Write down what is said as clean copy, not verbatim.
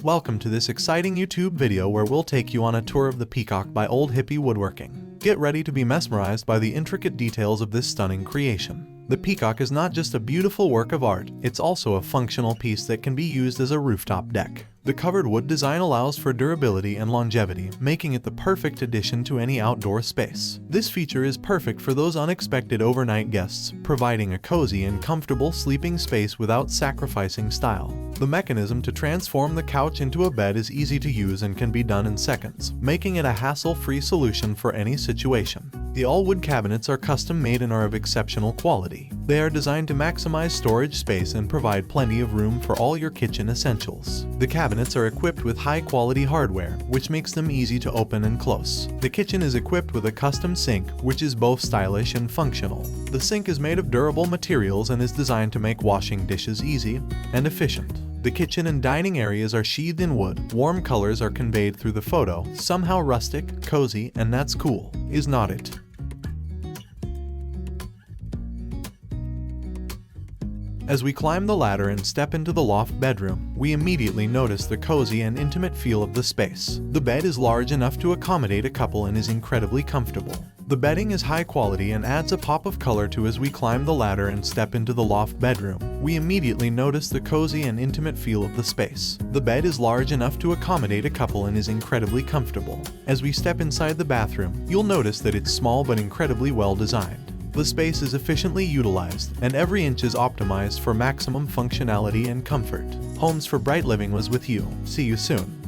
Welcome to this exciting YouTube video where we'll take you on a tour of the Peacock by Old Hippie Woodworking. Get ready to be mesmerized by the intricate details of this stunning creation. The Peacock is not just a beautiful work of art, it's also a functional piece that can be used as a rooftop deck. The covered wood design allows for durability and longevity, making it the perfect addition to any outdoor space. This feature is perfect for those unexpected overnight guests, providing a cozy and comfortable sleeping space without sacrificing style. The mechanism to transform the couch into a bed is easy to use and can be done in seconds, making it a hassle-free solution for any situation. The all-wood cabinets are custom-made and are of exceptional quality. They are designed to maximize storage space and provide plenty of room for all your kitchen essentials. The cabinets are equipped with high-quality hardware, which makes them easy to open and close. The kitchen is equipped with a custom sink, which is both stylish and functional. The sink is made of durable materials and is designed to make washing dishes easy and efficient. The kitchen and dining areas are sheathed in wood. Warm colors are conveyed through the photo, somehow rustic, cozy, and that's cool, is not it? As we climb the ladder and step into the loft bedroom, we immediately notice the cozy and intimate feel of the space. The bed is large enough to accommodate a couple and is incredibly comfortable. The bedding is high quality and adds a pop of color to as we climb the ladder and step into the loft bedroom. We immediately notice the cozy and intimate feel of the space. The bed is large enough to accommodate a couple and is incredibly comfortable. As we step inside the bathroom, you'll notice that it's small but incredibly well designed. The space is efficiently utilized, and every inch is optimized for maximum functionality and comfort. Homes for Bright Living was with you. See you soon.